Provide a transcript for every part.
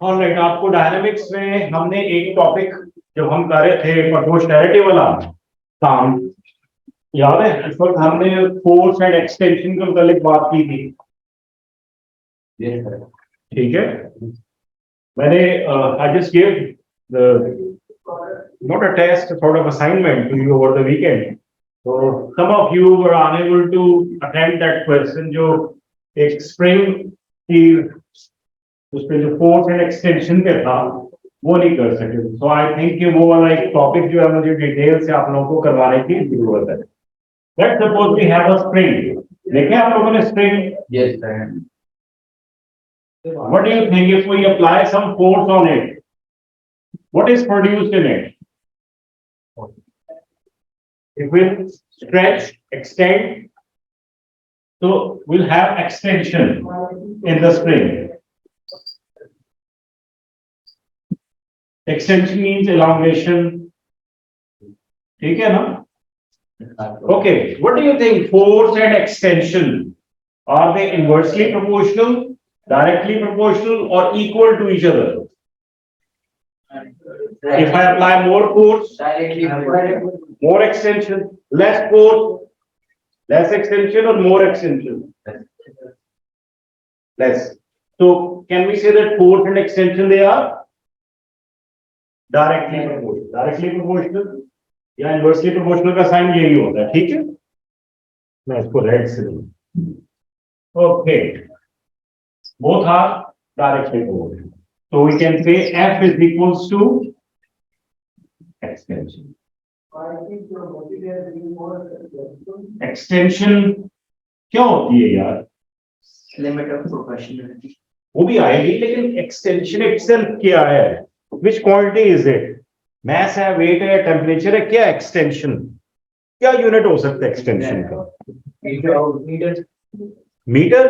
Alright, आपको dynamics में हमने एक टॉपिक जब हम कर रहे थे प्रोपोर्शनैलिटी वाला काम याद है, इस वक्त हमने फोर्स एंड एक्सटेंशन के मुतालिक बात की थी। ठीक है, मैंने I just give the not a test, sort of assignment to you over the weekend. So some of you were unable to attend that question जो एक स्प्रिंग की उस पे जो फोर्स एंड एक्सटेंशन पे था वो नहीं कर सके। सो आई थिंक कि वो वाला एक टॉपिक जो है मुझे डिटेल से आप लोगों को करवाने की जरूरत है। Let's suppose we have a spring, देखें आप लोगों ने spring? Yes sir. What do you think if we apply some force on it, what is produced in it? It will stretch, extend, so we'll have extension in the spring. Extension means elongation. ठीक है ना? Okay, what do you think? Force and extension, are they inversely proportional, directly proportional, or equal to each other? If I apply more force, more extension, less force, less extension, or more extension? Less. So can we say that force and extension they are directly proportional? Directly proportional या inversely proportional का sign यही होता है। ठीक है, मैं इसको red से दूं। Okay, both are directly proportional. So we can say F is equals to extension. Extension क्या होती है यार? लिमिट ऑफ प्रोपोर्शनैलिटी वो भी आएगी, लेकिन एक्सटेंशन इटसेल्फ क्या है? Which quantity is it? Mass है, वेट है, टेम्परेचर है? क्या एक्सटेंशन, क्या यूनिट हो सकता है एक्सटेंशन का? Metre. Metre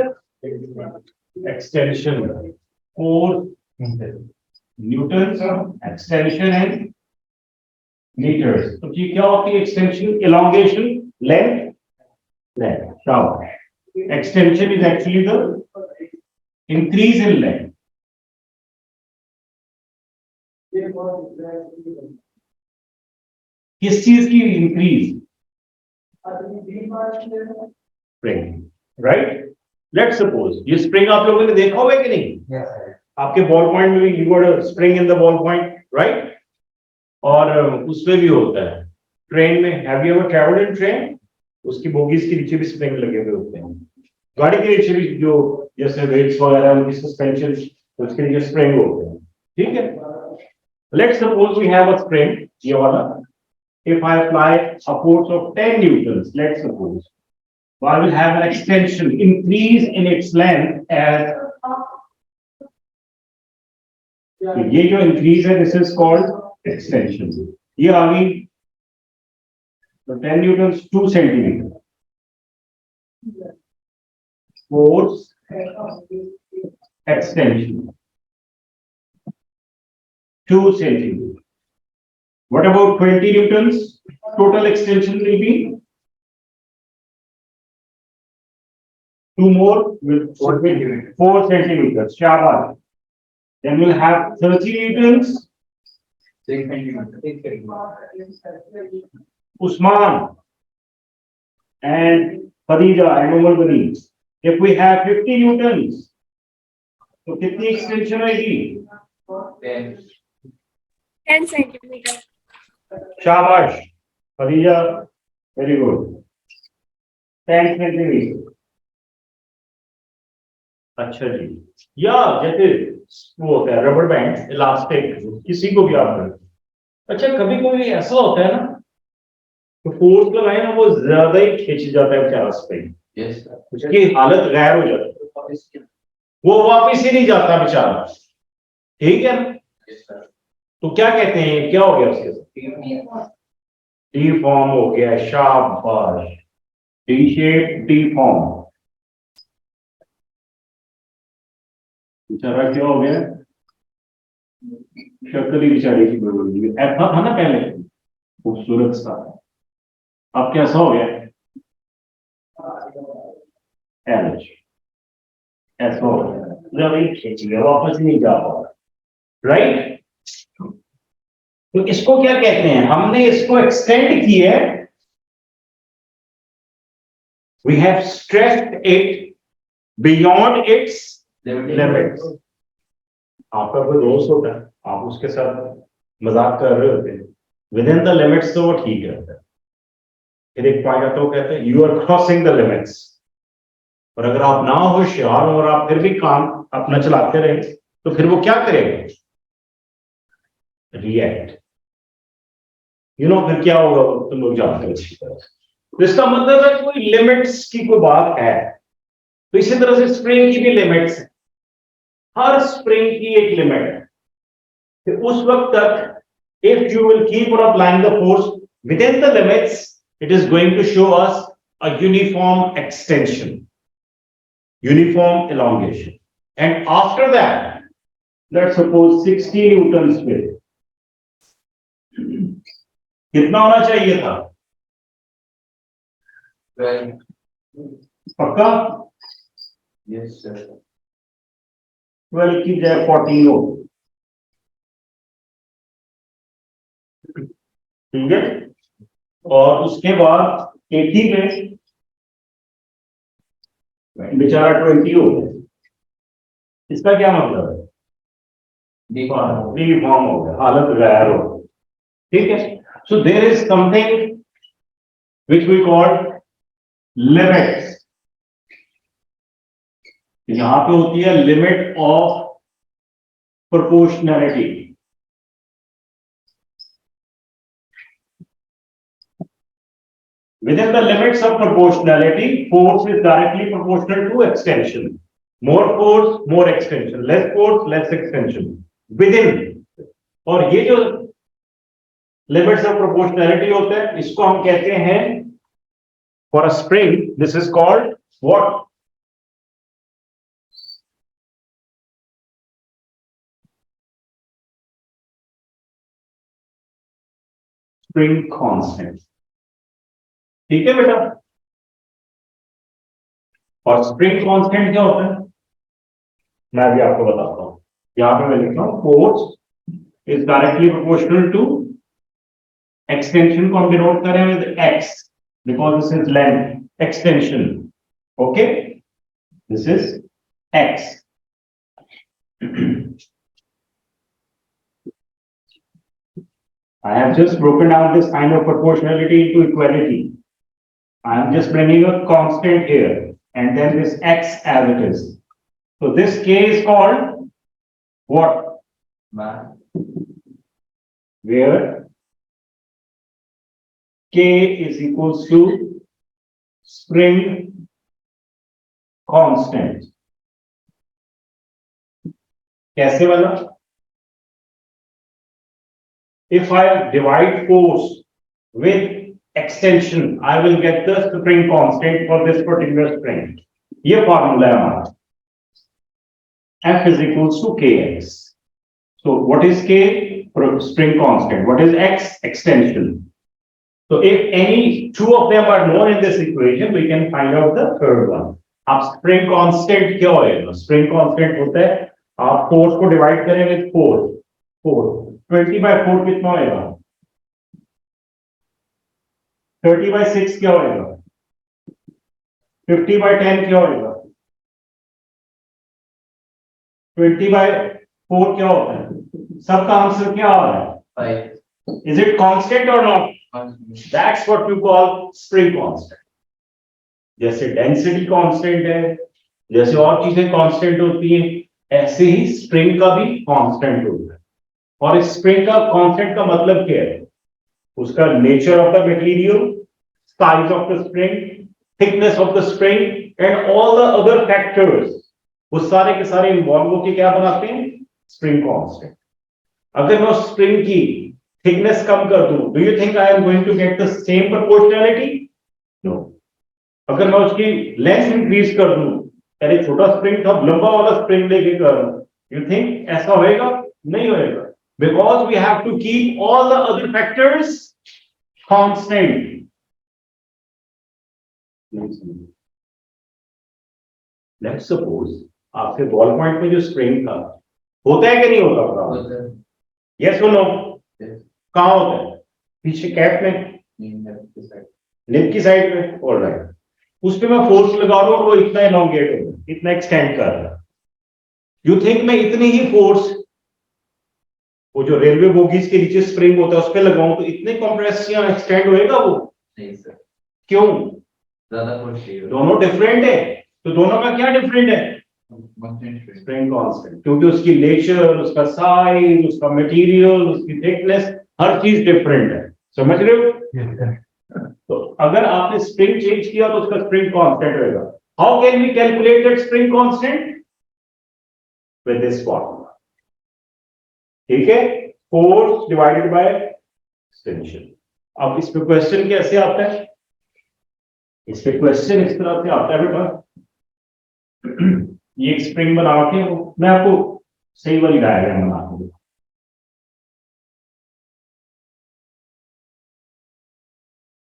extension 4 newton, extension है meters. तो ये क्या होती है extension? elongation, length, length. Extension is actually the increase in length. किस चीज की increase? Spring, right? Let's suppose ये स्प्रिंग आप लोगों ने देखा हुआ है कि नहीं? आपके बॉल पॉइंट में भी you got a spring in the ball point, right? और उसमें भी होता है ट्रेन में। Have you ever travelled in train? उसकी बोगीज के नीचे भी स्प्रिंग लगे हुए होते हैं, गाड़ी के नीचे भी जो जैसे वेट्स वगैरह उनकी सस्पेंशन उसके नीचे स्प्रिंग होते हैं। ठीक है, let's suppose we have a spring ये वाला। If I apply a force of 10 newton, let's suppose I will have an extension increase in its length as ये जो increase है this is called extension. ये आ गई तो 10 Newton 2 centimetre force extension 2 centimetre. What about 20 newtons? Total extension will be 2 more with 4 centimeters. Shabash. Then we'll have 30 newtons. Usman and Khadija and Umar Bani. If we have 50 newtons, तो कितनी extension आएगी? 10 centimeter. शाबाश Khadija, very good. 10 centimetre. अच्छा जी, या जैसे वो होता है रबर बैंड इलास्टिक, किसी को भी आप कर। अच्छा, कभी कभी ऐसा होता है ना तो फोर्स लगाए ना वो ज्यादा ही खींच जाता है बेचारा स्प्रिंग, उसकी हालत गैर हो जाती है, वो वापिस ही नहीं जाता बेचारा। ठीक है ना? तो क्या कहते हैं, क्या हो गया उसके साथ? टी फॉर्म हो गया। शाबाश, टी शेप टी फॉर्म। बेचारा क्या हो गया? शक्ल ही बेचारे की बदल गई। ऐसा था ना पहले खूबसूरत सा, अब कैसा हो गया? ऐसा हो गया, जब खींच गया, वापस नहीं जा पाता। राइट? तो इसको क्या कहते हैं? हमने इसको एक्सटेंड किया है, we have stretched it beyond its limits. आपका कोई दोस्त होता है, आप उसके साथ मजाक कर रहे होते हैं, विद इन द लिमिट्स तो वो ठीक रहता है, फिर एक पॉइंट आता है, वो कहते हैं you are crossing the limits. और अगर आप ना होशियार हो और आप फिर भी काम अपना चलाते रहे, तो फिर वो क्या करेगा? रिएक्ट। फिर क्या होगा, तुम लोग जानते हो अच्छी तरह। तो इसका मतलब है कोई लिमिट्स की कोई बात है। तो इसी तरह से स्प्रिंग की भी लिमिट्स है, हर स्प्रिंग की एक लिमिट है। तो उस वक्त तक if you will keep on applying the force within the limits, it is going to show us a uniform extension, uniform elongation. And after that, let's suppose 60 newton पे कितना होना चाहिए था? पक्का? Yes sir. 12 की जगह 14 हो, ठीक है? और उसके बाद 80 में बेचारा 20 हो गया। इसका क्या मतलब है? डिफॉर्म हो गया, हालत गैर हो, ठीक है? So there is something which we call limits. यहां पे होती है limit of proportionality. Within the limits of proportionality, force is directly proportional to extension. More force, more extension. Less force, less extension. Within. और ये जो limits of proportionality होते हैं, इसको हम कहते हैं for a spring, this is called what? Spring constant. ठीक है बेटा? और स्प्रिंग कांस्टेंट क्या होता है? मैं भी आपको बताता हूं। यहां पे मैं लिख रहा हूं force is directly proportional to extension को हम डिनोट करें with x because this is length extension. Okay, this is x. I have just broken down this kind of proportionality into equality. I am just bringing a constant here and then this x as it is. So this k is called what? Where k is equals to spring constant. कैसे वाला? If I divide force with extension, I will get the spring constant for this particular spring. ये formula है हमारा। F is equals to kx. So what is k? Spring constant. What is x? Extension. So if any two of them are known in this equation, we can find out the third one. अब spring constant क्या होगा? Spring constant होता है आप force को divide करें with 4 20/4 कितना होगा? 30/6 क्या होगा? 50/10 क्या होगा? 20/4 क्या होता है? सबका आंसर क्या आ रहा है? 5. Is it constant or not? That's what you call spring constant. जैसे डेंसिटी कांस्टेंट है, जैसे और चीजें कांस्टेंट होती हैं, ऐसे ही स्प्रिंग का भी कांस्टेंट होता है। और इस स्प्रिंग का कांस्टेंट का मतलब क्या है? उसका nature of the material, size of the spring, thickness of the spring and all the other factors, वो सारे के सारे इन्वॉल्व होकर क्या बनाते हैं? Spring constant. अगर मैं स्प्रिंग की थिकनेस कम कर दूं, do you think I am going to get the same proportionality? No. अगर मैं उसकी लेंथ इंक्रीज कर दूं, पहले छोटा स्प्रिंग था, लंबा वाला स्प्रिंग लेके कर, यू थिंक ऐसा होएगा? नहीं होएगा, because we have to keep all the other factors constant. Let's suppose आपके बॉल पॉइंट में जो स्प्रिंग था होता है कि नहीं होता? होता है। यस सुनो, Yes. कहाँ होता है? पीछे कैप में, लिप की साइड में। ऑलराइट, उस पे मैं फोर्स लगा रहा हूँ, वो इतना एलोंगेट हो रहा है, इतना एक्सटेंड कर रहा है। यू थिंक मैं इतनी ही फोर्स वो जो रेलवे बोगीज के नीचे स्प्रिंग होता है उस पे लगाऊं तो इतने कंप्रेस या एक्सटेंड होएगा वो? नहीं सर, क्यों? ज्यादा फोर्स चाहिए। दोनों डिफरेंट है। तो दोनों का क्या डिफरेंट है? स्प्रिंग कांस्टेंट, क्योंकि उसकी नेचर, उसका साइज, उसका मटेरियल, उसकी थिकनेस, हर चीज डिफरेंट है। समझ रहे हो? तो अगर आपने स्प्रिंग चेंज किया तो उसका स्प्रिंग कांस्टेंट होगा। How can we calculate that spring constant? With this formula. ठीक है, फोर्स डिवाइडेड बाय एक्सटेंशन। अब इस पे क्वेश्चन कैसे आता है? इस पे क्वेश्चन इस तरह से आता है बेटा, ये एक स्प्रिंग बना के मैं आपको सही वाली डायग्राम बना दूंगा।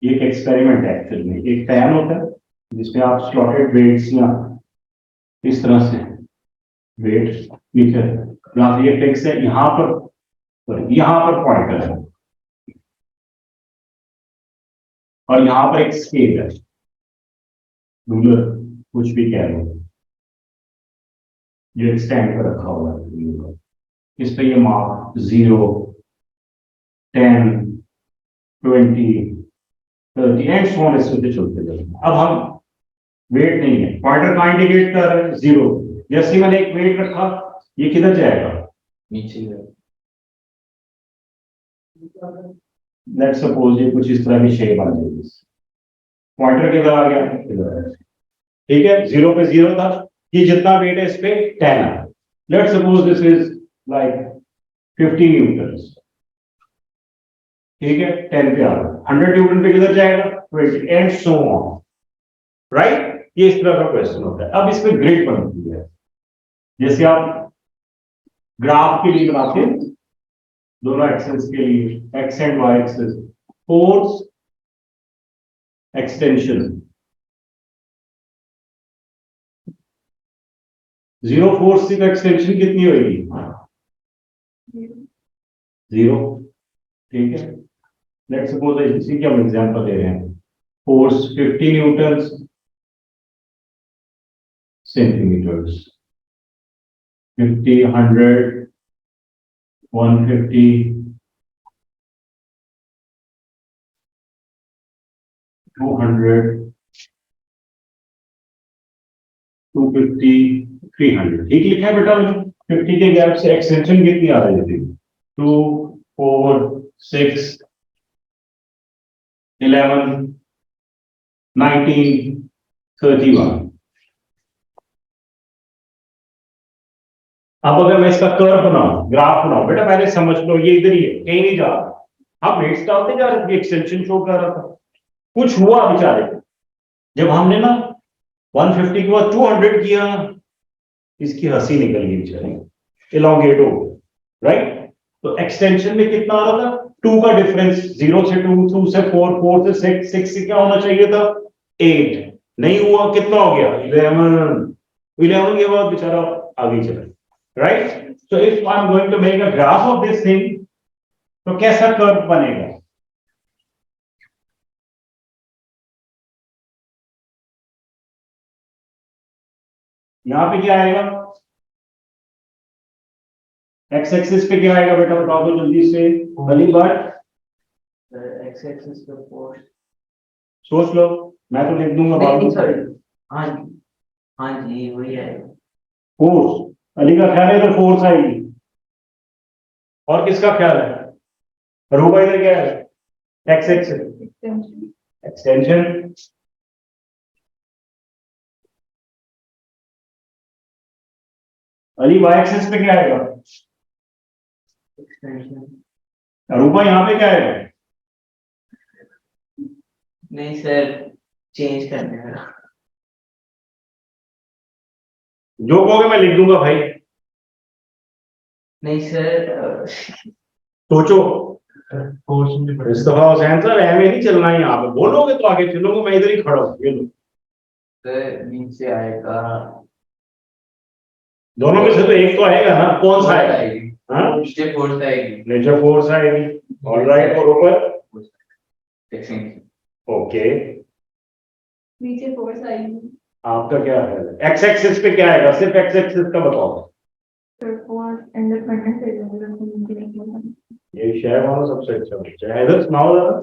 ये एक एक्सपेरिमेंट है एक्चुअल में। एक पैन होता है जिसमें आप स्लॉटेड वेट्स या इस तरह से वेट्स नीचे, यहां से ये फिक्स है, यहां पर पॉइंटर है और यहां पर एक स्केल है, रूलर कुछ भी कह लो, जो स्टैंड पर रखा हुआ है। इस पे ये मार्क 0, 10, 20, 30 एंड सो ऑन इससे चलते जाएंगे। अब हम वेट नहीं है, पॉइंटर कहां इंडिकेट कर रहा है? 0। जैसे मैंने एक वेट रखा, ये किधर जाएगा? नीचे। लेट्स सपोज ये कुछ इस तरह की शेप आ जाएगी, पॉइंटर किधर आ गया? इधर। ठीक है, 0 पे 0 था, ये जितना वेट है इस पे 10 है। Let's suppose this is like 50 Newton. ठीक है, 10 पे आ रहा है, 100 न्यूटन पे किधर जाएगा? 20 एंड सो ऑन। राइट, ये इस तरह का क्वेश्चन होता है। अब इसमें ग्रिड बनती है, जैसे आप ग्राफ के लिए बनाते हैं, दोनों एक्सेस के लिए, X and Y axes, force extension, 0 force की एक्सटेंशन कितनी होगी? 0। ठीक है, लेट्स सपोज इसी की हम एग्जांपल ले रहे हैं, फोर्स 50 न्यूटन सेंटीमीटर्स, 50, 100, 150, 200, 250, 300। ठीक लिखा है बेटा? 50 के गैप से एक्सटेंशन कितनी आ रही थी? 2, 4, 6, 11, 19, 31। अब अगर मैं इसका कर्व बनाऊं, ग्राफ बनाऊं, बेटा पहले समझ लो, ये इधर ही है, कहीं नहीं जा रहा। आप वेट्स डालते जा रहे थे, एक्सटेंशन शो कर रहा था, कुछ हुआ बेचारे को, जब हमने ना 150 के बाद 200 किया, इसकी हंसी निकल गई बेचारे, इलोंगेट हो गया। राइट, तो एक्सटेंशन में कितना आ रहा था? 2 का डिफरेंस, 0 से 2, 2 से 4, 4 से 6, 6 से क्या होना चाहिए था? 8। नहीं हुआ, कितना हो गया? 11। 11 के बाद बेचारा आगे चला। Right, so if I'm going to make a graph of this thing, तो कैसा कर्व बनेगा? यहां पे क्या आएगा? एक्स एक्सिस पे क्या आएगा बेटा, बताओ तो जल्दी से, भली बात। एक्स एक्सिस पे फोर्स, सोच लो, मैं तो लिख दूंगा बाद में। सॉरी, हाँ हाँ जी वही आएगा। फोर्स, अली का ख्याल है तो फोर्स आएगी, और किसका ख्याल है? रूबा इधर क्या है? X axis, extension. Ali Y axis पे क्या आएगा? एक्सटेंशन। रूबा यहाँ पे क्या आएगा? नहीं सर, चेंज करने का। जो कहोगे मैं लिख दूंगा भाई, नहीं सर, सोचो। इस दफा हुसैन साहब ऐਵੇਂ नहीं चलना है, यहाँ पे बोलोगे तो आगे चलोगे, मैं इधर ही खड़ा हूँ। ये लो, सर नीचे आएगा दोनों में से तो एक तो आएगा ना, कौन सा आएगा? हाँ, नेचर फोर्स आएगी। नेचर फोर्स आएगी। ऑलराइट, और ऊपर ओके, नीचे फोर्स आएगी। आपका क्या है? एक्स एक्सिस पे क्या आएगा? सिर्फ एक्स एक्सिस का बताओ। फोर्स इंडिपेंडेंट है। ये शेयर वाला सबसे अच्छा बच्चा है। हैदर सुनाओ जरा।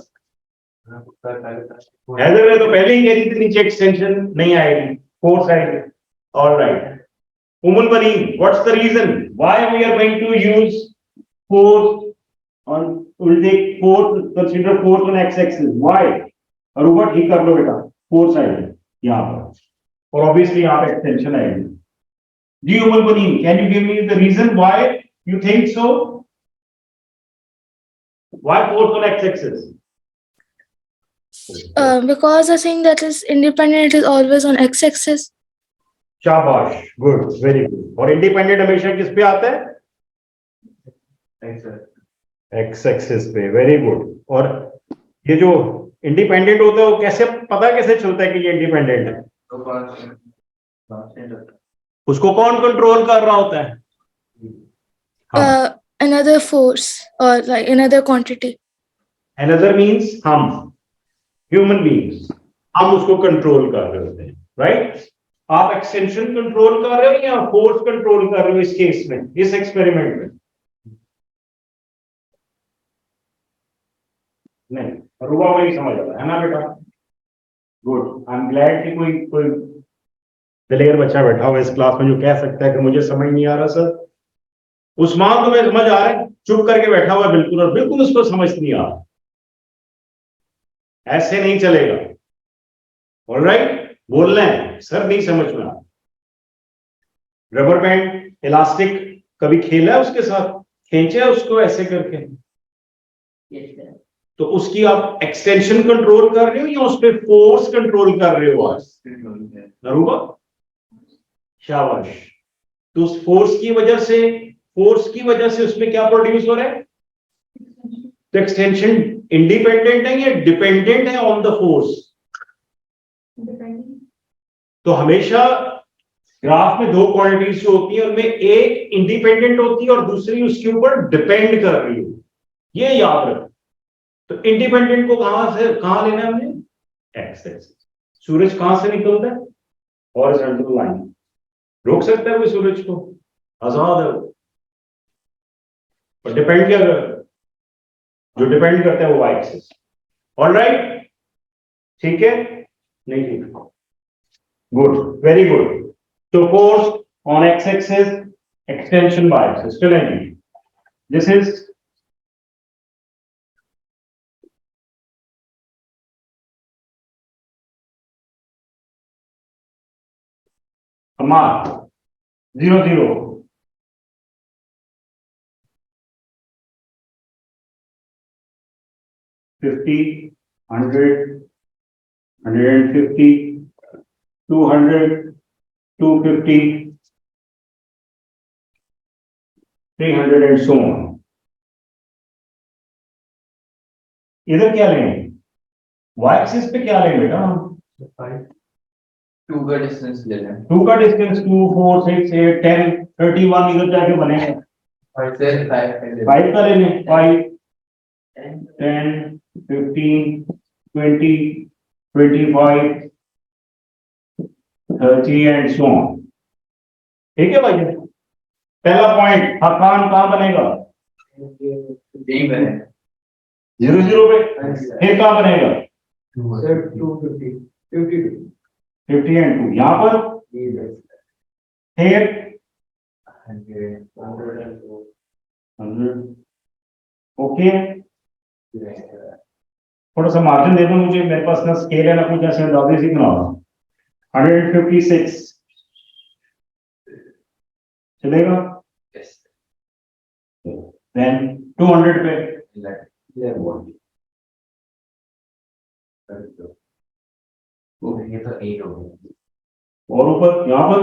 हैदर ने तो पहले ही कह रही थी नीचे एक्सटेंशन नहीं आएगी, फोर्स आएगी। Alright, Umun Baneem, what's the reason why we are going to use force on, we'll take force, consider force on x-axis. Why? और ऊपर ठीक कर लो बेटा, force आएगी यहाँ पर, और obviously यहाँ पे extension आएगी। जी Umun Baneem, can you give me the reason why you think so? Why force on x-axis? Because I think that is independent is always on x-axis. शाबाश, गुड, वेरी गुड। और independent हमेशा किस पे आता है? X axis पे, very good. और ये जो इंडिपेंडेंट होता है वो कैसे पता कैसे चलता है कि ये इंडिपेंडेंट है? उसको कौन कंट्रोल कर रहा होता है? Another force or like another quantity. Another means हम, ह्यूमन बीइंग्स, हम उसको कंट्रोल कर रहे होते हैं, राइट? आप एक्सटेंशन कंट्रोल कर रहे हो या फोर्स कंट्रोल कर रहे हो इस केस में, इस एक्सपेरिमेंट में? नहीं, रुआ वही समझ आता है ना बेटा? गुड, आई एम ग्लैड कि कोई दिलेर बच्चा बैठा हुआ इस क्लास में जो कह सकता है कि मुझे समझ नहीं आ रहा सर। उस्मान तुम्हें समझ आ रहा है, चुप करके बैठा हुआ है बिल्कुल, और बिल्कुल उसको समझ नहीं आ रहा। ऐसे नहीं चलेगा, ऑलराइट? बोलना है सर नहीं समझ में आ रहा। रबर बैंड, इलास्टिक, कभी खेला है उसके साथ? खींचा है उसको ऐसे करके? तो उसकी आप एक्सटेंशन कंट्रोल कर रहे हो या उस पर फोर्स कंट्रोल कर रहे हो? आज नरूबा, शाबाश। तो उस फोर्स की वजह से उसमें क्या प्रोड्यूस हो रहा है? तो एक्सटेंशन इंडिपेंडेंट है या डिपेंडेंट है ऑन द फोर्स? तो हमेशा ग्राफ में दो क्वांटिटीज जो होती है उनमें एक इंडिपेंडेंट होती है और दूसरी उसके ऊपर डिपेंड कर रही है, ये याद रखो। तो इंडिपेंडेंट को कहां लेना है हमने? X axis. सूरज कहां से निकलता है? Horizontal line. रोक सकता है कोई सूरज को? आजाद है वो। और डिपेंड क्या कर, जो डिपेंड करता है वो वाई एक्सिस। ऑलराइट, ठीक है? नहीं ठीक, good, very good. So force on x-axis, extension by axis. Still any? This is a mark 0 0. $50, $100, $150, $200, $250, $300 and so on. इधर क्या लेंगे? y axis पे क्या लेंगे बेटा? 2 का डिस्टेंस ले लें। 2 का डिस्टेंस 2, 4, 6, 8, 10, 31 इधर जाके बनेगा। 5 का ले लें, 5, 10, 15, 20, 25, 30 and so on. ठीक है भाई? पहला पॉइंट हकान कहां बनेगा? यही बनेगा 0 0 पे। फिर कहां बनेगा? 250 52 50 and 2 यहां पर। फिर 100 ओके। थोड़ा सा मार्जिन दे दो मुझे, मेरे पास ना स्केल है ना कुछ, ऐसे अंदाजे से बना रहा हूं। 156 चलेगा? देन 200 पे ये तो 8 हो गया। और ऊपर यहां पर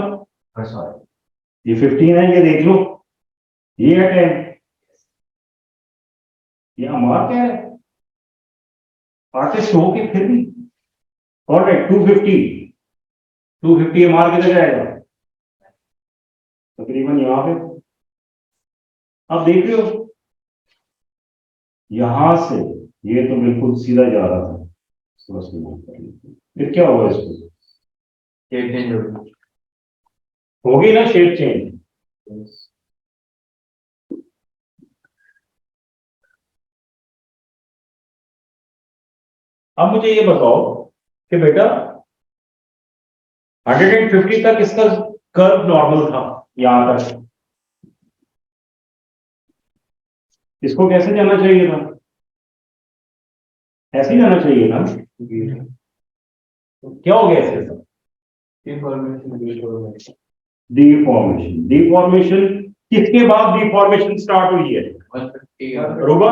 ये 15 है, ये देख लो, ये है 10, ये मार्क है आर्टिस्ट हो के फिर भी। ऑलराइट, 250 मार्क किधर जाएगा? तकरीबन यहाँ पे आप देख रहे हो, यहां से ये तो बिल्कुल सीधा जा रहा था, फिर क्या हुआ इसको, शेप चेंज होगी ना शेप चेंज। अब मुझे ये बताओ कि बेटा 150 तक इसका कर्व नॉर्मल था, यहां तक इसको कैसे जाना चाहिए था, ऐसे ही जाना चाहिए ना, तो क्या हो गया ऐसे, डिफॉर्मेशन। डिफॉर्मेशन किसके बाद डिफॉर्मेशन स्टार्ट हुई है रोबा,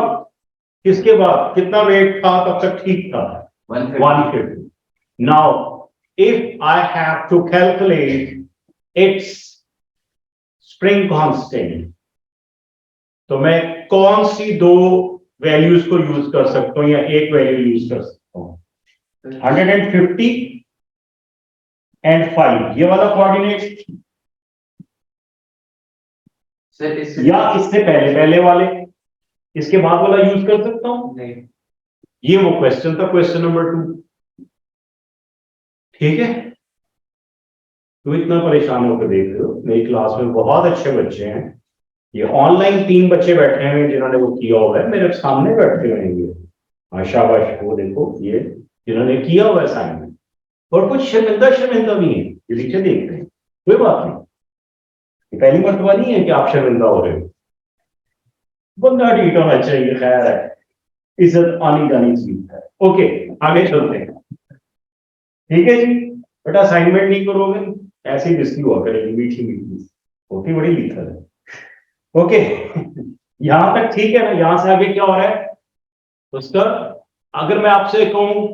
किसके बाद, कितना वेट था तब तक ठीक था, 150। Now if I have to calculate its spring constant, तो मैं कौन सी दो वैल्यूज को यूज कर सकता हूं या एक वैल्यू यूज कर सकता हूं, 150 एंड 5, ये वाला कोऑर्डिनेट, या इससे पहले पहले वाले, इसके बाद वाला यूज कर सकता हूं, नहीं, ये वो क्वेश्चन था, क्वेश्चन नंबर 2। ठीक है, तो इतना परेशान होकर देख रहे हो, मेरी क्लास में बहुत अच्छे बच्चे हैं, ये ऑनलाइन 3 बच्चे बैठे हैं जिन्होंने वो किया हुआ है, मेरे सामने बैठे हुए हैं ये, शाबाश, वो देखो ये जिन्होंने किया हुआ है असाइनमेंट, और कुछ शर्मिंदा शर्मिंदा भी है, ये नीचे देख रहे हैं, कोई बात नहीं, ये पहली मर्तबा नहीं है कि आप शर्मिंदा हो रहे हो, बंदा ठीक होना चाहिए, खैर है, इज्जत आनी जानी चीज है। ओके, आगे चलते हैं। ठीक है जी, बेटा असाइनमेंट नहीं करोगे ऐसे ही बिस्की हुआ करेगी, मीठी मीठी होती बड़ी लिखल है। ओके, यहां तक ठीक है ना, यहां से आगे क्या हो रहा है उसका, अगर मैं आपसे कहूं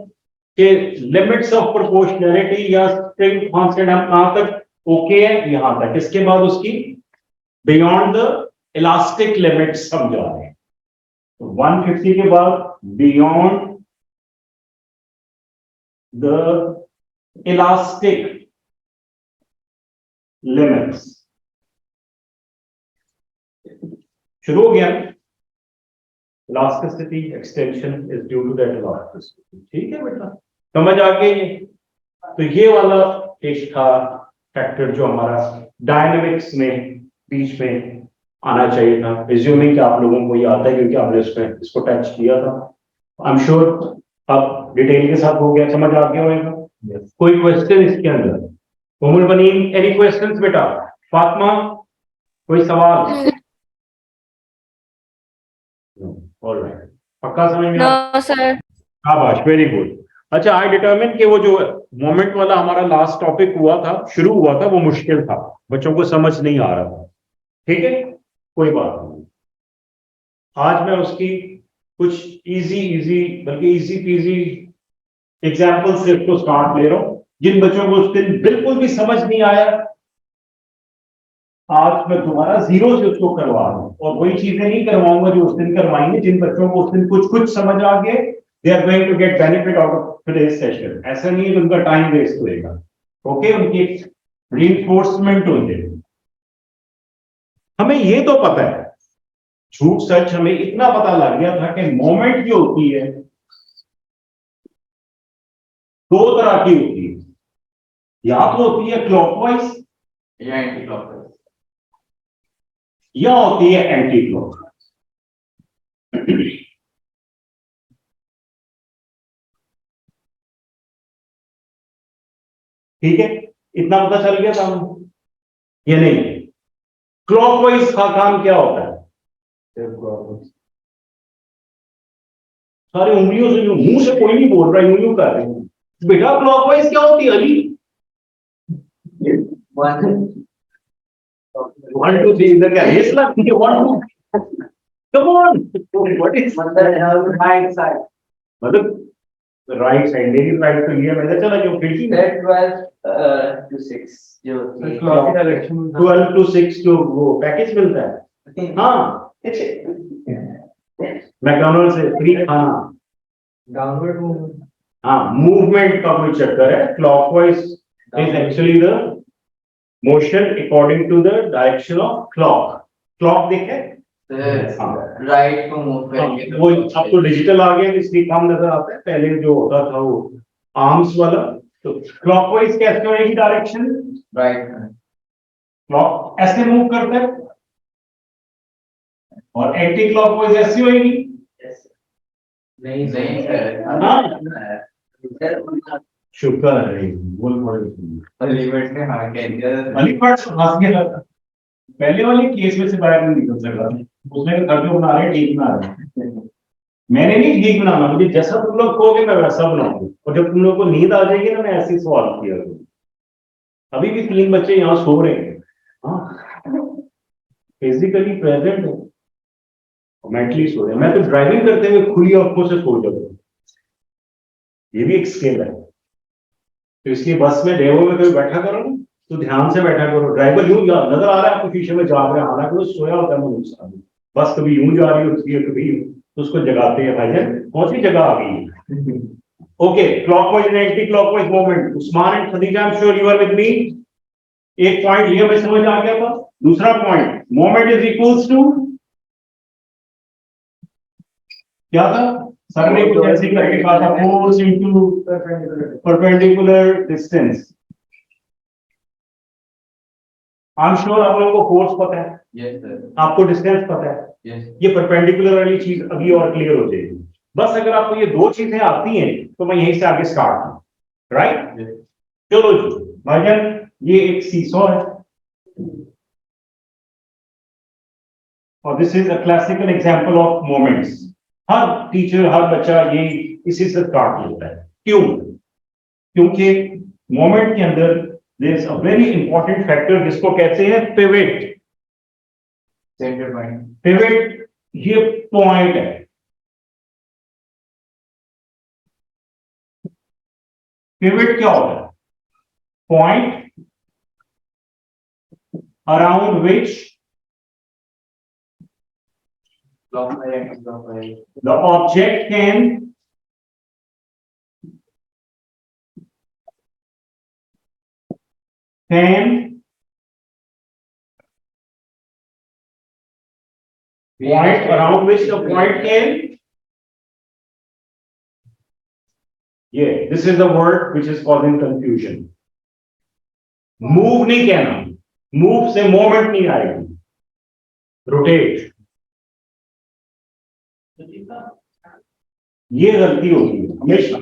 कि लिमिट्स ऑफ प्रोपोर्शनैलिटी या स्प्रिंग कांस्टेंट हम कहां तक ओके है, यहां तक, इसके बाद उसकी बियॉन्ड द इलास्टिक लिमिट्स हम जा रहे हैं, 150 के बाद बियॉन्ड द इलास्टिक लिमिट्स, शुरू हो गया, elasticity extension is due to that elasticity. ठीक है बेटा, समझ आ गई, तो ये वाला एक था फैक्टर जो हमारा डायनेमिक्स में बीच में आना चाहिए था, रिज्यूमिंग कि आप लोगों को ये आता है क्योंकि आपने इसमें इसको टच किया था, आई एम श्योर अब डिटेल के साथ हो गया, समझ आ गया होगा। कोई क्वेश्चन इसके अंदर, उमुल बनीन, एनी क्वेश्चंस बेटा, फातिमा कोई सवाल, ऑलराइट, पक्का समझ में No, sir. शाबाश, वेरी गुड। अच्छा, आई डिटरमिन कि वो जो मोमेंट वाला हमारा लास्ट टॉपिक हुआ था, शुरू हुआ था, वो मुश्किल था, बच्चों को समझ नहीं आ रहा था, ठीक है, कोई बात नहीं, आज मैं उसकी कुछ इजी बल्कि इजी पीजी एग्जाम्पल से उसको स्टार्ट ले रहा हूं, जिन बच्चों को उस दिन बिल्कुल भी समझ नहीं आया, आज मैं दोबारा जीरो से उसको करवा रहा हूं, और वही चीजें नहीं करवाऊंगा जो उस दिन करवाएंगे, जिन बच्चों को उस दिन कुछ समझ आ गए, they are going to get benefit out of today's session, ऐसा नहीं है कि उनका टाइम वेस्ट होएगा, ओके, उनकी रीइंफोर्समेंट हो जाएगी। हमें ये तो पता है, झूठ सच हमें इतना पता लग गया था कि मोमेंट जो होती है दो तरह की होती है, या तो होती है क्लॉकवाइज या एंटी क्लॉकवाइज, या होती है एंटी क्लॉकवाइज। ठीक है, इतना पता चल गया था ये नहीं, क्लॉकवाइज का काम क्या होता है, सारे उंगलियों से, जो मुंह से कोई नहीं बोल रहा, यूं कर रहे हैं बेटा, क्लॉकवाइज क्या होती है अली, 1 2 3 इधर क्या रेस लगती है, 1 2 come on, what is right side, मतलब राइट साइड, मेरी राइट तो ये मैंने चला जो खिड़की में 12 to 6 जो क्लॉक की डायरेक्शन 12 to 6 जो वो पैकेज मिलता है, हाँ मैकडॉनल्ड से फ्री खाना, डाउनवर्ड मूवमेंट, हाँ मूवमेंट का कोई चक्कर है, clockwise is actually the motion according to the direction of clock. Clock देखे राइट को मूव करेंगे वो अब तो डिजिटल आ गया इसलिए काम नजर आता है, पहले जो होता था वो आर्म्स वाला। तो क्लॉकवाइज कैसे होगी डायरेक्शन? राइट क्लॉक ऐसे मूव करता है और एंटी क्लॉकवाइज ऐसी होगी। नहीं नहीं सर हाँ शुक्र है बोल लिमिट में हाँ कह दिया अलीगढ़ हंस के लगा। पहले वाले केस में से बाहर नहीं निकल सका, उसमें घर जो बना रहे हैं ठीक बना रहे हैं। मैंने नहीं ठीक बनाना, मुझे जैसा तुम लोग कहोगे मैं वैसा बनाऊंगा, और जब तुम लोग को नींद आ जाएगी ना मैं ऐसे ही सवाल किया करूंगा। अभी भी 3 बच्चे यहाँ सो रहे हैं, हाँ फिजिकली प्रेजेंट है, मेंटली सो रहे हैं। मैं तो ड्राइविंग करते हुए खुली आंखों से सो जाता हूँ, ये भी एक स्किल है। तो इसलिए बस में डेवो में कभी बैठा करो ना तो ध्यान से बैठा करो। ड्राइवर यूं नजर आ रहा है आपको शीशे में जाग रहा है, हालांकि वो सोया होता है मनुष्य। बस कभी यूं जा रही होती है कभी यूं, तो उसको जगाते हैं भाईजान कौन सी जगह आ गई। Okay, clockwise and anti clockwise movement. Usman and Khadija, I am sure you are with me. एक पॉइंट ये हमें समझ आ गया था। दूसरा point, moment is equals to क्या था? सर ने कुछ ऐसे करके कहा था, force into perpendicular distance. I am sure आप लोगों को फोर्स पता है, यस सर आपको डिस्टेंस पता है, यस ये परपेंडिकुलर वाली चीज अभी और क्लियर हो जाएगी। बस अगर आपको ये 2 चीजें आती हैं तो मैं यहीं से आगे स्टार्ट करूं, राइट? चलो जी भाईजान, ये एक सीसॉ है और this is a classical example of moments. हर टीचर हर बच्चा ये इसी से स्टार्ट होता है। क्यों? क्योंकि मोमेंट के अंदर there is a very important factor जिसको कहते हैं पिवट। सेंटर पॉइंट पिवट ये पॉइंट है। पिवट क्या होता है? Point around which the object can point around which the point can, yeah, this is the word which is causing confusion. Move नहीं कहना, move से moment नहीं आएगी, rotate, ये गलती होती है हमेशा।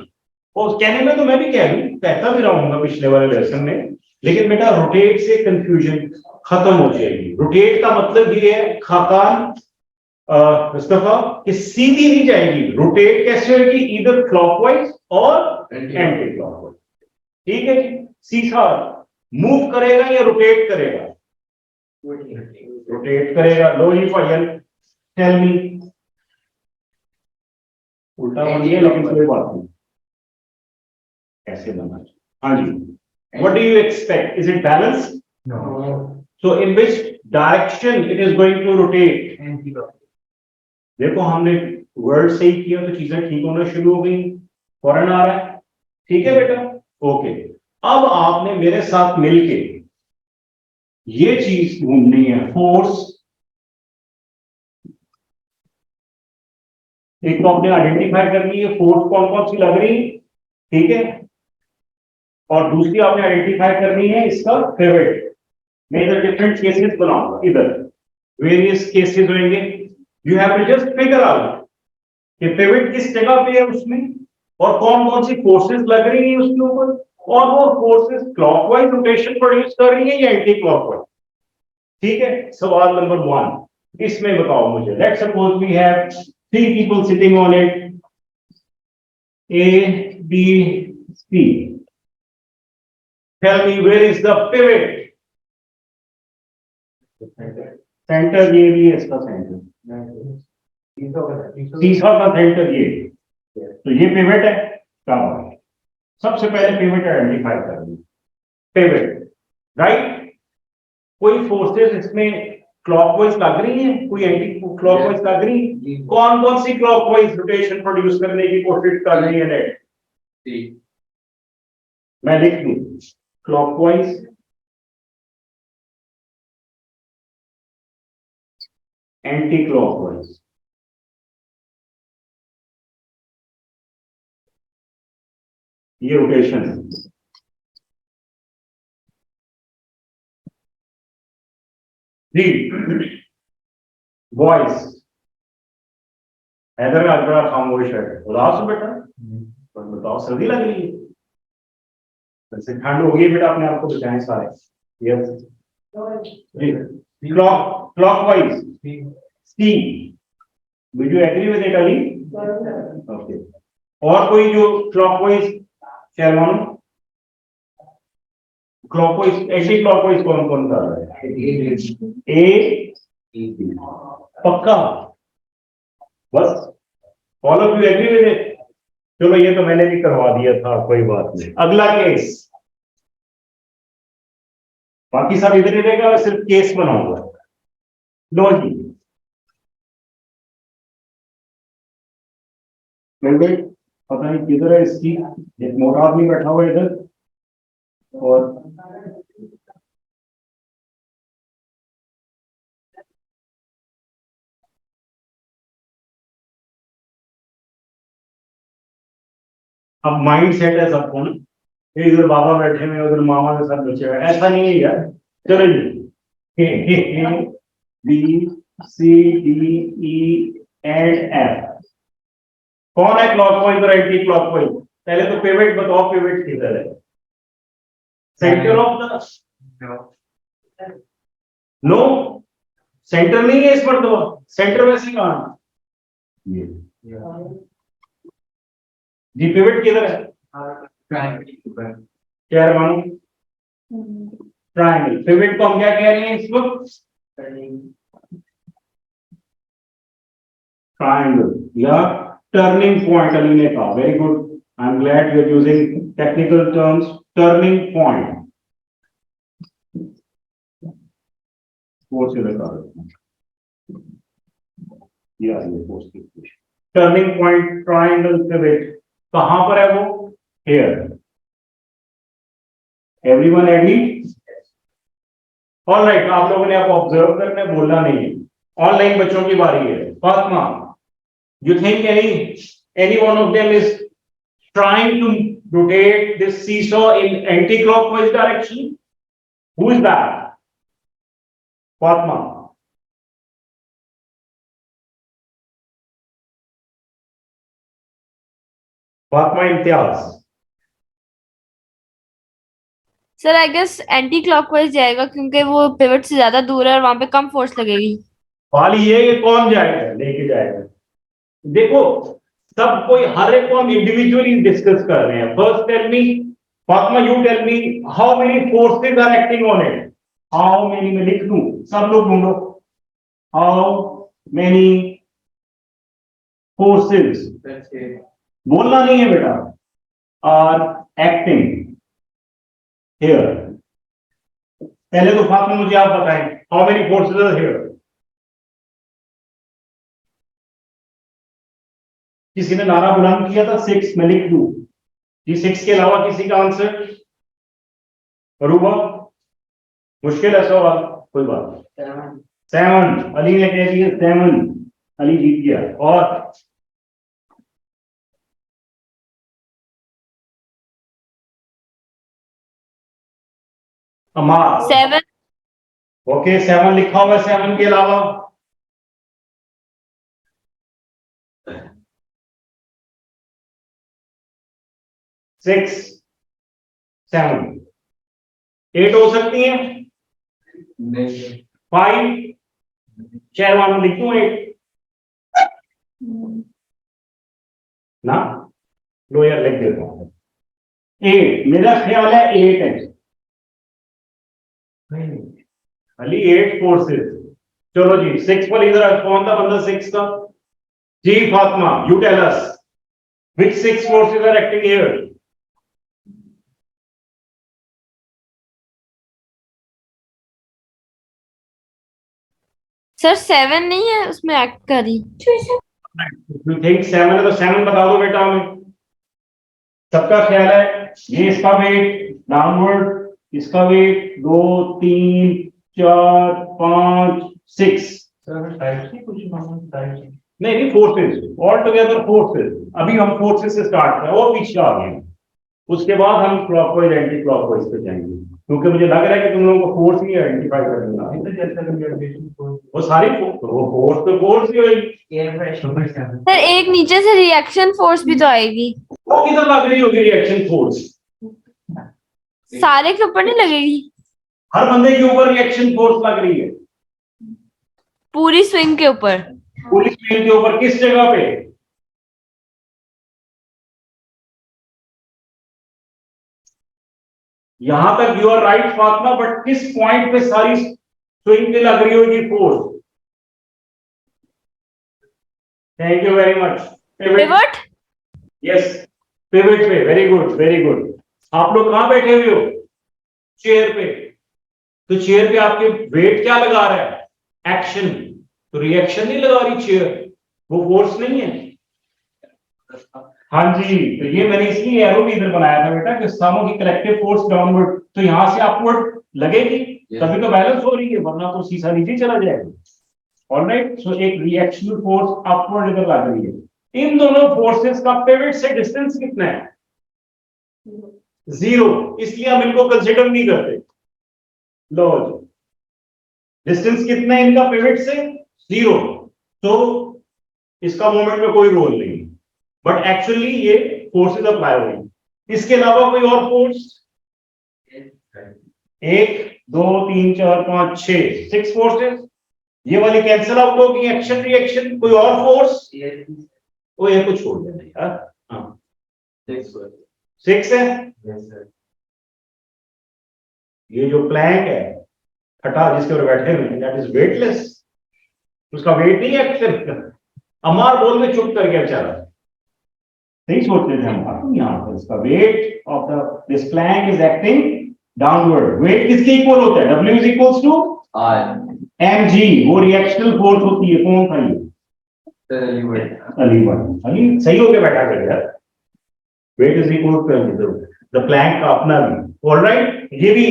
और कहने में तो मैं भी कह रही हूं, कहता भी रहूंगा पिछले वाले लेसन में, लेकिन बेटा रोटेट से कंफ्यूजन खत्म हो जाएगी। रोटेट का मतलब ये है खाकान मुस्तफा कि सीधी नहीं जाएगी। रोटेट कैसे होगी? इधर क्लॉकवाइज और एंटी क्लॉकवाइज। ठीक है जी। सीधा मूव करेगा या रोटेट करेगा? रोटेट करेगा। लो जी फाइल, टेल मी। उल्टा बोल दिया लेकिन कोई बात नहीं, ऐसे बना। हाँ जी, what do you expect? Is it balanced? No. So in which direction it is going to rotate? देखो हमने वर्ड सही किया तो चीजें ठीक होना शुरू हो गई, फौरन आ रहा है। ठीक है बेटा, ओके। अब आपने मेरे साथ मिलके ये चीज ढूंढनी है, फोर्स। एक तो आपने आइडेंटिफाई करनी है फोर्स कौन कौन सी लग रही, ठीक है, और दूसरी आपने आइडेंटिफाई करनी है इसका पिवट। मैं इधर डिफरेंट केसेस बनाऊंगा, इधर वेरियस केसेस होंगे। You have to just figure out कि पिवट किस जगह पे है उसमें और कौन कौन सी फोर्सेस लग रही हैं उसके ऊपर, और वो फोर्सेस क्लॉकवाइज रोटेशन प्रोड्यूस कर रही है या एंटी क्लॉकवाइज। ठीक है, सवाल नंबर 1 इसमें बताओ मुझे। Let's suppose we have 3 people sitting on it, A, B, C. Tell me where is the pivot? Centre ये भी है इसका सेंटर, तीसरा का सेंटर ये, तो ये पिवट है। कहाँ है? सबसे पहले पिवट आइडेंटिफाई करेंगे। Pivot, right. कोई फोर्सेस इसमें क्लॉकवाइज लग रही है, कोई एंटी क्लॉकवाइज लग रही है। कौन कौन सी क्लॉकवाइज रोटेशन प्रोड्यूस करने की कोशिश कर रही है नेट? मैं लिख दूं क्लॉकवाइज एंटी क्लॉकवाइज, ये रोटेशन है। जी वॉइस, हैदर का बड़ा खामोश है, उदास हो बेटा, तो बताओ सर्दी लग रही है, वैसे ठंड हो गई बेटा, अपने आप को बचाएं सारे। Yes clockwise see, will you agree with it Ali? Okay, और कोई जो क्लॉकवाइज शेयर मानो, क्लॉकवाइज एंटी क्लॉकवाइज कौन कौन कर रहा है? ए पक्का, बस all of you agree with it? चलो ये तो मैंने भी करवा दिया था, कोई बात नहीं। अगला केस, बाकी सब इधर ही रहेगा, सिर्फ केस बनाऊंगा। लो जी, पता नहीं किधर है इसकी, एक मोटा आदमी बैठा हुआ है इधर, और अब माइंड सेट है सबको ना, इधर बाबा बैठे हुए, उधर मामा के साथ बचे हुए, ऐसा नहीं है यार। चलो जी, B C D E and F, कौन है क्लॉकवाइज और एंटी क्लॉकवाइज? पहले तो पिवट बताओ, पिवट किधर है? Centre of the, no centre नहीं है इस पर, तो सेंटर वैसे कहां? ये जी पिवट किधर है? क्या है मानो? ट्रायंगल। पिवट को हम क्या कह रहे हैं इस वक्त? ट्रायंगल या टर्निंग पॉइंट, अली ने कहा, very good, I am glad you are using technical terms. Turning point, force से लगा या ये फोर्स की टर्निंग पॉइंट ट्रायंगल पिवट कहां पर है? वो हियर। Everyone agree? ऑलराइट, आप लोगों ने आप ऑब्जर्व करना है, बोलना नहीं है। ऑनलाइन बच्चों की बारी है। Fatima, you think any one of them is trying to rotate this seesaw in anti-clockwise direction? Who is that? Fatma. Fatma Imtiaz. Sir I guess anti clockwise जाएगा क्योंकि वो पिवट से ज्यादा दूर है और वहां पे कम फोर्स लगेगी। सवाल ये है, कौन जाएगा लेके जाएगा? देखो, सब कोई, हर एक को हम इंडिविजुअली डिस्कस कर रहे हैं। First tell me, Fatima you tell me, how many forces are acting on it? How many, मैं लिख दूं, सब लोग ढूंढो। हाउ मेनी फोर्सेस, बोलना नहीं है बेटा, आर एक्टिंग हियर। पहले तो फातिमा मुझे आप बताएं, how many forces are here? किसी ने नारा बुलंद किया था 6, मैं लिख दूं जी। 6 के अलावा किसी का आंसर? रूबा, मुश्किल है सवाल, कोई बात नहीं। 7, अली ने कह दिया 7, अली जीत गया। और अमार 7। ओके, 7 लिखा हुआ है। 7 के अलावा? सिक्स, 7, 8 हो सकती है? 5, शेरवान लिख दूं 8 ना? लो यार, लिख देता हूं 8, मेरा ख्याल है 8 है। अली 8 फोर्सेस। चलो जी, 6 पर इधर कौन था बंदा 6 का? जी Fatima, you tell us which 6 forces are acting here? Sir 7 नहीं है उसमें एक्ट करी। यू थिंक 7 है तो 7 बता दो बेटा हमें। सबका ख्याल है ये इसका वेट डाउनवर्ड, इसका वेट 2 3 4 5 6, नहीं नहीं, फोर्सेस ऑल टुगेदर, फोर्सेस। अभी हम फोर्सेस से स्टार्ट करें और पीछे आ गए, उसके बाद हम क्लॉकवाइज एंटी क्लॉकवाइज पे जाएंगे, क्योंकि मुझे लग रहा है कि तुम लोगों को फोर्स ही आइडेंटिफाई कर देना। वो सारी फोर्स तो फोर्स ही होगी। सर एक नीचे से रिएक्शन फोर्स भी तो आएगी, वो किधर लग रही होगी रिएक्शन फोर्स? सारे के ऊपर नहीं लगेगी, हर बंदे के ऊपर रिएक्शन फोर्स लग रही है। पूरी स्विंग के ऊपर। पूरी स्क्रीन के ऊपर किस जगह पे? यहां तक you are right Fatima, but किस पॉइंट पे सारी स्विंग पे लग रही होगी force? Thank you very much. Pivot. Yes, pivot पे। Very good, very good. आप लोग कहां बैठे हुए हो? चेयर पे। तो चेयर पे आपके वेट क्या लगा रहा है? एक्शन। तो रिएक्शन नहीं लगा रही चेयर, वो फोर्स नहीं है। हाँ जी, तो ये मैंने इसलिए एरो भी इधर बनाया था बेटा कि सामों की कलेक्टिव फोर्स डाउनवर्ड, तो यहां से अपवर्ड लगेगी, तभी तो बैलेंस हो रही है, वरना तो सीधा नीचे चला जाएगा। ऑलराइट, सो एक रिएक्शनल फोर्स अपवर्ड इधर लग रही है। इन दोनों फोर्सेस का पिवट से डिस्टेंस कितना है? 0, इसलिए हम इनको कंसिडर नहीं करते। लो, डिस्टेंस कितना है इनका पिवट से? 0, तो इसका मोमेंट में कोई रोल नहीं, बट एक्चुअली ये फोर्सेस अप्लाई हो रही। इसके अलावा कोई और फोर्स? 1 2 3 4 5 6, 6 फोर्सेस। ये वाली कैंसिल आउट होगी, एक्शन रिएक्शन। कोई और फोर्स? वो ये को छोड़ देना यार। हाँ, 6 है। ये जो प्लैंक है फटा जिसके ऊपर बैठे हुए, दैट इज वेटलेस, उसका वेट नहीं है एक्चुअली। अमार बोल में चुप कर गया बेचारा, नहीं सोचते थे हम यहाँ पर। इसका weight of the this plank is acting downward. Weight किसके इक्वल होता है? W is equals to mg। वो रिएक्शनल फोर्स होती है। कौन था ये? अली सही हो गया बैठा कर यार। Weight is equal to the plank का अपना भी। ऑलराइट, ये भी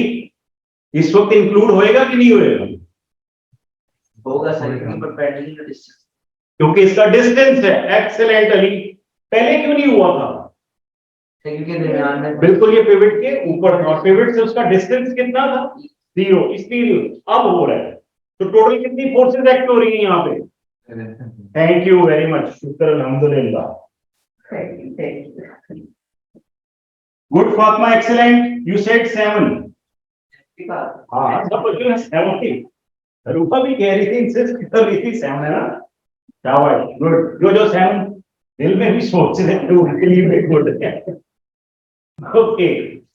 इस वक्त इंक्लूड होएगा कि नहीं होएगा? होगा सर, पर पैरेलल का डिस्टेंस, क्योंकि इसका डिस्टेंस है। एक्सेलेंट अली, पहले क्यों नहीं हुआ था? क्योंकि दरमियान में बिल्कुल, ये पिवट के ऊपर था और पिवट से उसका डिस्टेंस कितना था? 0, इसलिए अब हो रहा है। तो टोटल कितनी फोर्सेस एक्ट हो रही है यहाँ पे? थैंक यू वेरी मच, शुक्र अल्हम्दुलिल्लाह। Good Fatima, excellent. You said 7। हाँ, सब बच्चों ने 7 ही। रूपा भी कह रही थी, इंसिस्ट कर रही थी 7 है ना। शाबाश, गुड। जो 7 दिल में भी सोच रहे थे उनके लिए भी गुड है। Okay,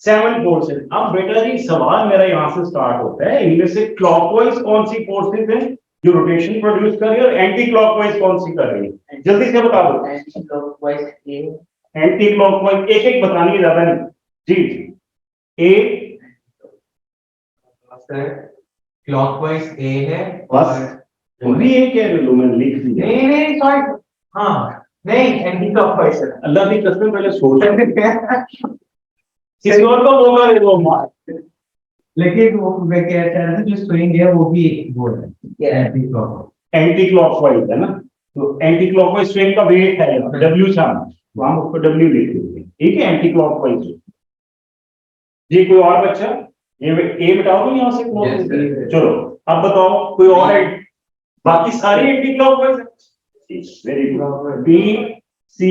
7 forces. अब बेटा जी सवाल मेरा यहां से स्टार्ट होता है, इनमें से क्लॉकवाइज कौन सी फोर्सेस हैं जो रोटेशन प्रोड्यूस कर रही है और एंटी क्लॉकवाइज कौन सी कर रही है? जल्दी से बता दो। एंटी क्लॉकवाइज एक एक बतानी है, ज्यादा नहीं जी। ए क्लॉकवाइज ए है बस, भी एक कह रहे लो, मैंने लिख दिया। नहीं सॉरी, हाँ नहीं एंटी क्लॉकवाइज है। अल्लाह की कसम पहले सोचा किसी और को मौका दे दो मार। लेकिन वो मैं कह रहा था जो स्विंग है वो भी वो है एंटी क्लॉकवाइज। एंटी क्लॉकवाइज है ना, तो एंटी क्लॉकवाइज स्विंग का वेट है W शाम, तो हम उसको W लिख देते हैं, ठीक है। एंटी क्लॉकवाइज जी। कोई और बच्चा? ये ए बताओ तो यहाँ से क्लॉकवाइज। चलो अब बताओ कोई और है? बाकी सारी anti clockwise. Very good. B C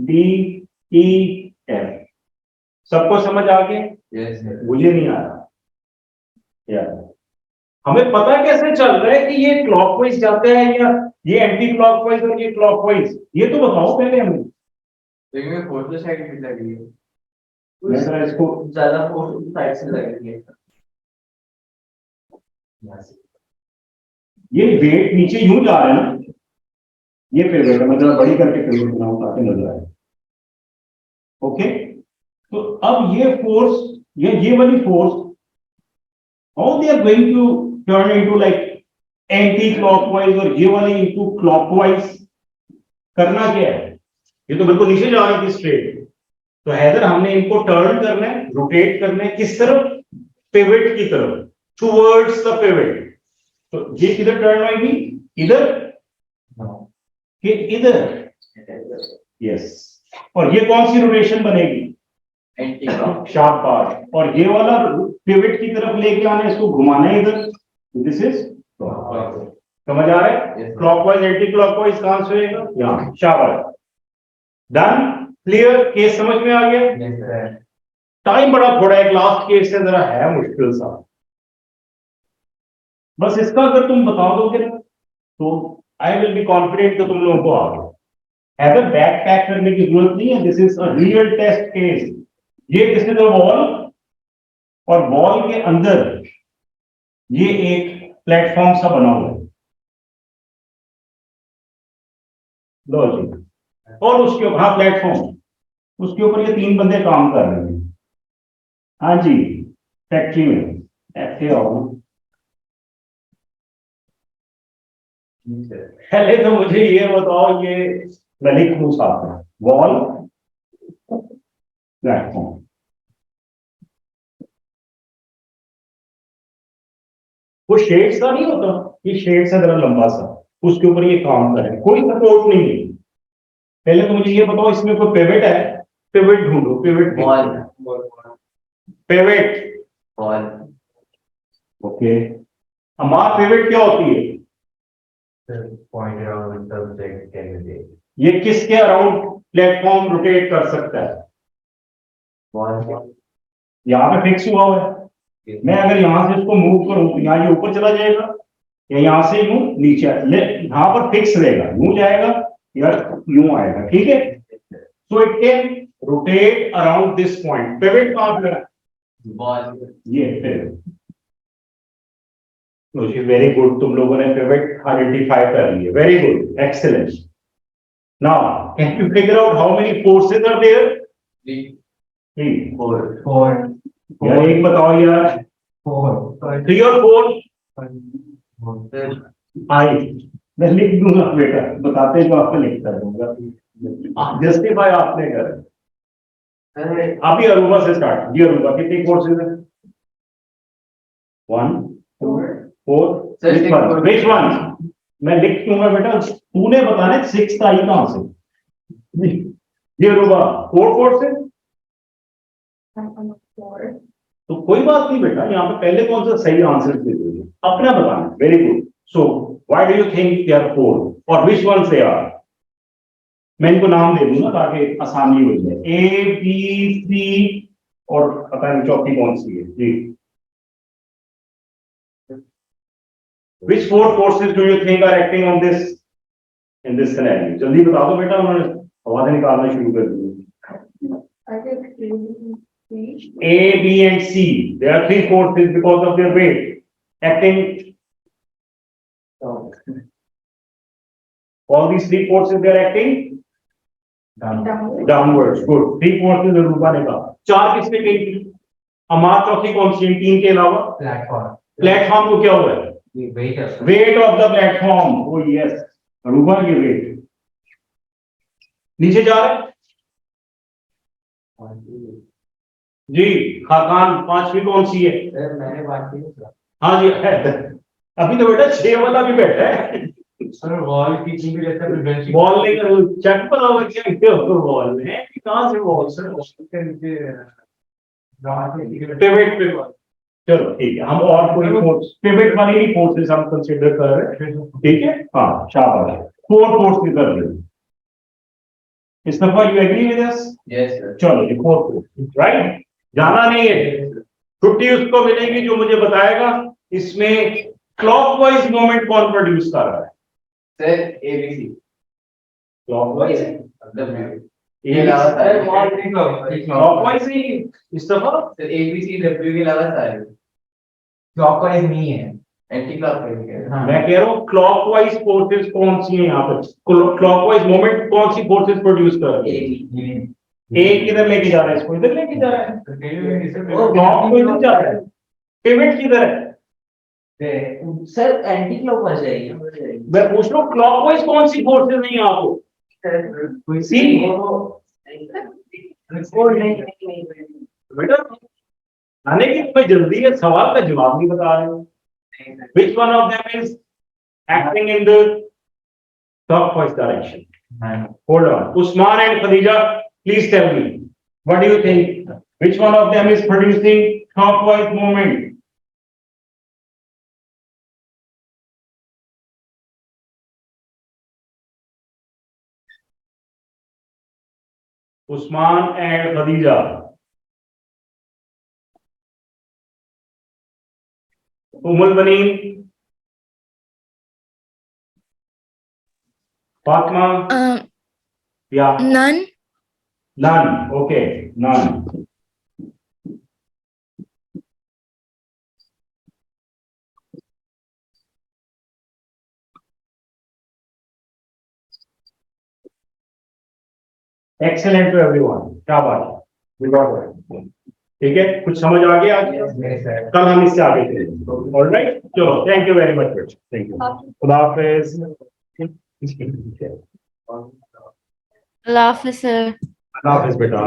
D E F सबको समझ आ गया? मुझे नहीं आ रहा यार। हमें पता कैसे चल रहा है कि ये क्लॉकवाइज जाता है या ये एंटी क्लॉकवाइज और ये क्लॉकवाइज? ये तो बताओ पहले हमें। लेकिन फोर्थ साइड भी लग रही है, मैं जरा इसको ज्यादा फोर्स साइड से लग रही है। ये वेट नीचे यूं जा रहा है ना, ये फेवरेट है। मैं जरा बड़ी करके फेवरेट बनाऊं ताकि नजर आए। ओके, तो अब ये फोर्स, ये वाली force, how they are going to turn into like anti clockwise और ये वाली इनटू क्लॉकवाइज? करना क्या है? ये तो बिल्कुल नीचे जा रही थी स्ट्रेट, तो हैदर हमने इनको टर्न करना है, रोटेट करना है। किस तरफ? पिवट की तरफ, टुवर्ड्स द पिवट। तो ये किधर टर्न होगी? इधर कि इधर, यस। और ये कौन सी रोटेशन बनेगी? Anti clock. शाबाश। और ये वाला पिवट की तरफ लेके आना है, इसको घुमाना है इधर, दिस इज समझ आ रहा है? क्लॉकवाइज एंटी क्लॉकवाइज कहां से होएगा? यहाँ। शाबाश, डन, क्लियर, केस समझ में आ गया? टाइम बड़ा थोड़ा है, लास्ट केस से जरा है मुश्किल सा, बस इसका अगर तुम बता दोगे ना तो आई विल बी कॉन्फिडेंट कि तुम लोगों को आ गया। अगर बैक पैक करने की जरूरत नहीं है, this is a real test case. ये दिस इज अ वॉल, और वॉल के अंदर ये एक प्लेटफॉर्म सा बना हुआ है, लो जी, और उसके हाँ प्लेटफॉर्म, उसके ऊपर ये 3 बंदे काम कर रहे हैं। हाँ जी, फैक्ट्री में ऐसे आओ। पहले तो मुझे ये बताओ, ये मैं लिख दूं साथ में, वॉल प्लेटफॉर्म, वो शेड सा नहीं होता, ये शेड सा जरा लंबा सा, उसके ऊपर ये काम कर रहे हैं, कोई सपोर्ट नहीं है। पहले तो मुझे ये बताओ, इसमें कोई पिवट है? पिवट ढूंढो, पिवट, पिवट वॉल। ओके। हमारा पिवट क्या होती है? Point around subject candidate. ये किसके अराउंड प्लेटफॉर्म रोटेट कर सकता है? यहाँ पे फिक्स हुआ हुआ है, मैं अगर यहाँ से इसको मूव करूं तो यहाँ ये ऊपर चला जाएगा, या यहाँ से यूं नीचे, यहाँ पर फिक्स रहेगा, यूं जाएगा या यूं आएगा, ठीक है? So it can rotate around this point. Pivot कहां पे है? ये पिवट। वेरी गुड, तुम लोगों ने पिवट आइडेंटिफाई कर लिए, very good, excellent. Now can you figure out how many forces are there? 3, 4 यार, एक बताओ यार, 3 और 4 आई, मैं लिख दूंगा बेटा, बताते जो आपको लिखता दूंगा, जस्टिफाई आपने कर। आप ही अरूबा से स्टार्ट, जी अरूबा कितनी फोर्सेस है? 1 2 4 विच वन? मैं लिख दूंगा बेटा, तूने बताने 6 आई कहां से? जी अरूबा 4 फोर्सेस, तो कोई बात नहीं बेटा, यहाँ पे पहले कौन सा सही आंसर दे दोगे, अपना बताना। Very good. So why do you think they are 4 और विच वन से आर? मैं इनको नाम दे दूंगा ताकि आसानी हो जाए, ए बी सी, और पता नहीं चौथी कौन सी है जी। विच 4 forces do you think are acting on this in this scenario? जल्दी बता दो बेटा, उन्होंने आवाजें निकालना शुरू कर दी। A, B and C. There are 3 forces because of their weight acting. All these 3 forces they are acting downwards. Good. 3 forces रूपा ने कहा। 4 किसने कही थी? हमारा चौथी कौन सी है 3 के अलावा? प्लेटफॉर्म को क्या हुआ है? Weight of the platform. Oh yes, Rupa की वेट नीचे जा रहा है जी। खाकान 5वीं कौन सी है? मैंने बात की। हाँ जी, अभी तो बेटा 6 वाला भी बैठा है। सर वॉल की भी रहता है, प्रिवेंशन बॉल लेकर चेक पर आओ क्या बॉल में कहां से बॉल सर? पिवट पे। चलो ठीक है, हम और कोई फोर्स पिवट वाली ही फोर्सेस हम कंसीडर कर रहे हैं, ठीक है? हाँ शाबाश, 4 फोर्स की कर रहे हैं इस दफा। You agree with us? Yes sir. चलो ये 4 फोर्स, राइट? जाना नहीं है, छुट्टी उसको मिलेगी जो मुझे बताएगा इसमें क्लॉकवाइज मोमेंट कौन प्रोड्यूस कर रहा है। सर एबीसी क्लॉकवाइज डब्ल्यू ये क्लॉकवाइज ही इस दफा। सर एबीसी डब्ल्यू के अलावा सारे क्लॉकवाइज नहीं है, एंटी क्लॉकवाइज। हाँ मैं कह रहा हूँ क्लॉकवाइज फोर्सेस कौन सी हैं यहाँ पर? क्लॉकवाइज मोमेंट कौन सी फोर्सेस प्रोड्यूस कर रही है? एक किधर लेके जा रहा है इसको? इधर लेके जा रहा है। क्लॉक को इधर जा रहा है, पिवट किधर है? सर एंटी क्लॉकवाइज जाएगी। मैं पूछ रहा हूँ क्लॉकवाइज कौन सी फोर्सेस नहीं आपको? सी बेटा आने की तुम्हें जल्दी है, सवाल का जवाब नहीं बता रहे हो। Which one of them is acting in the clockwise direction. Hold on. Usman and Khadija, please tell me. What do you think? Which one of them is producing clockwise movement? Usman and Khadija. Umul Banin. Fatma. Yeah. None. None. Okay. None. Excellent to everyone. क्या बात है? We got it. ठीक है? कुछ समझ आ गया आज? Yes, sir. कल हम इससे आगे चलेंगे. All right? चलो. Thank you very much. Thank you. खुदा हाफिज. Allah Hafiz, sir. खुदा हाफिज बेटा.